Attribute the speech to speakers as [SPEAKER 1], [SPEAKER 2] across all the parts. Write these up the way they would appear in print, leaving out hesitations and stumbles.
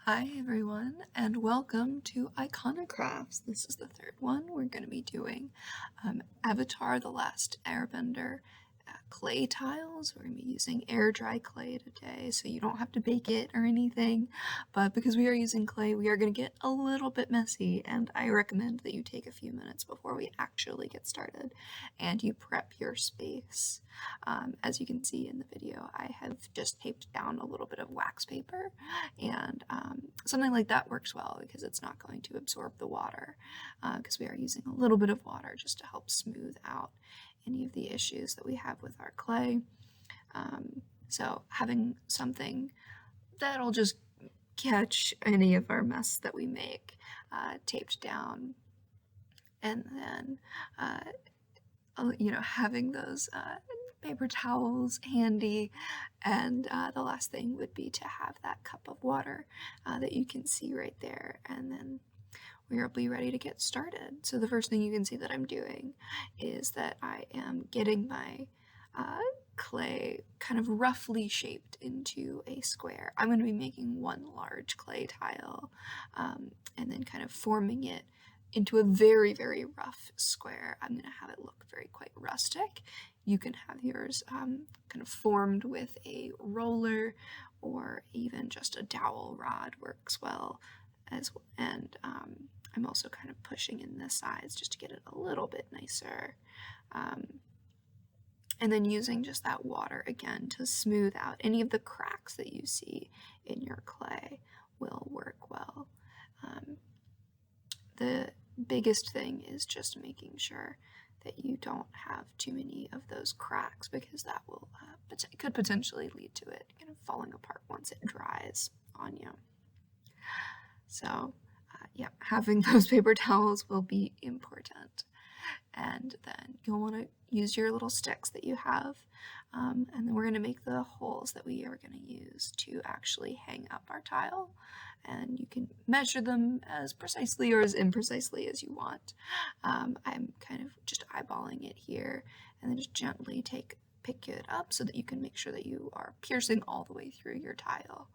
[SPEAKER 1] Hi everyone, and welcome to IconiCrafts. This is the third one. We're going to be doing Avatar: The Last Airbender clay tiles. We're going to be using air dry clay today, so you don't have to bake it or anything. But because we are using clay, we are going to get a little bit messy, and I recommend that you take a few minutes before we actually get started and you prep your space. As you can see in the video, I have just taped down a little bit of wax paper, and something like that works well because it's not going to absorb the water, because we are using a little bit of water just to help smooth out any of the issues that we have with our clay. So having something that'll just catch any of our mess that we make taped down, and then having those paper towels handy, and the last thing would be to have that cup of water that you can see right there, and then we'll be ready to get started. So the first thing you can see that I'm doing is that I am getting my clay kind of roughly shaped into a square. I'm going to be making one large clay tile, and then kind of forming it into a very, very rough square. I'm going to have it look quite rustic. You can have yours kind of formed with a roller, or even just a dowel rod works well as well. And I'm also kind of pushing in the sides just to get it a little bit nicer. And then using just that water again to smooth out any of the cracks that you see in your clay will work well. The biggest thing is just making sure that you don't have too many of those cracks, because that will could potentially lead to it kind of falling apart once it dries on you. So yeah, having those paper towels will be important. And then you'll want to use your little sticks that you have, and then we're going to make the holes that we are going to use to actually hang up our tile, and you can measure them as precisely or as imprecisely as you want. I'm kind of just eyeballing it here, and then just gently pick it up so that you can make sure that you are piercing all the way through your tile,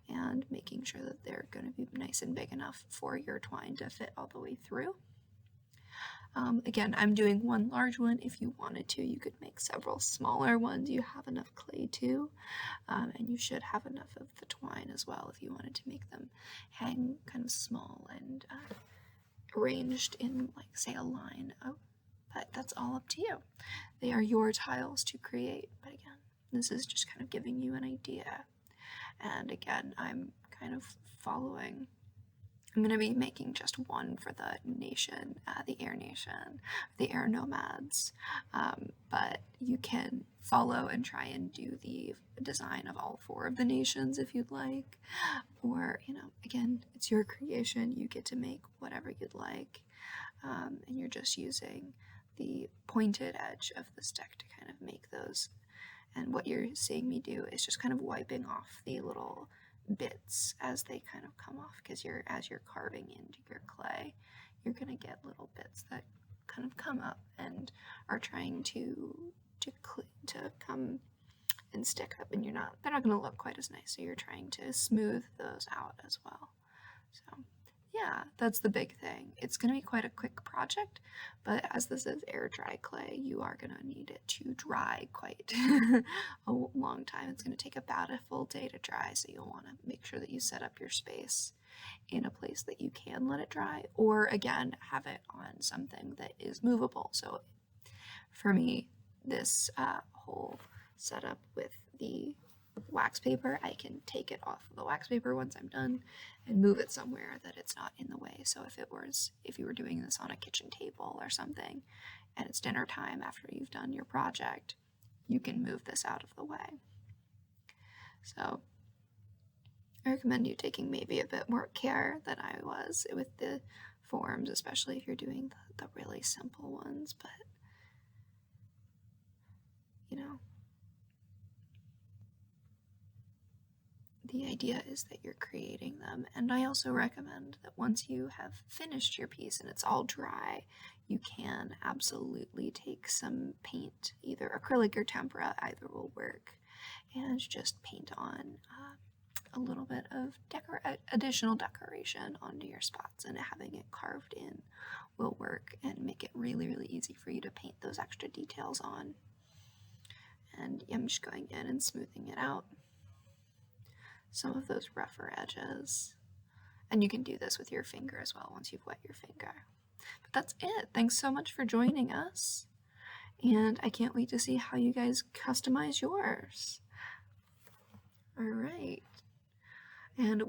[SPEAKER 1] and making sure that they're going to be nice and big enough for your twine to fit all the way through. Again, I'm doing one large one. If you wanted to, you could make several smaller ones. You have enough clay too, and you should have enough of the twine as well if you wanted to make them hang kind of small and arranged in, like, say, a line. But that's all up to you. They are your tiles to create, but again, this is just kind of giving you an idea. And again, I'm kind of following. I'm going to be making just one for the nation, the Air Nation, the Air Nomads, but you can follow and try and do the design of all 4 of the nations if you'd like, or, again, it's your creation. You get to make whatever you'd like, and you're just using the pointed edge of the stick to kind of make those. And what you're seeing me do is just kind of wiping off the little bits as they kind of come off, because as you're carving into your clay, you're going to get little bits that kind of come up and are trying to come and stick up, and they're not going to look quite as nice, so you're trying to smooth those out as well. So yeah, that's the big thing. It's going to be quite a quick project, but as this is air dry clay, you are going to need it to dry quite a long time. It's going to take about a full day to dry, so you'll want to make sure that you set up your space in a place that you can let it dry, or again, have it on something that is movable. So for me, this whole setup with the wax paper, I can take it off of the wax paper once I'm done and move it somewhere that it's not in the way. So if you were doing this on a kitchen table or something, and it's dinner time after you've done your project, you can move this out of the way. So I recommend you taking maybe a bit more care than I was with the forms, especially if you're doing the really simple ones, but the idea is that you're creating them. And I also recommend that once you have finished your piece and it's all dry, you can absolutely take some paint, either acrylic or tempera, either will work, and just paint on a little bit of additional decoration onto your spots, and having it carved in will work and make it really, really easy for you to paint those extra details on. And I'm just going in and smoothing it out, some of those rougher edges. And you can do this with your finger as well once you've wet your finger. But that's it. Thanks so much for joining us. And I can't wait to see how you guys customize yours. All right. And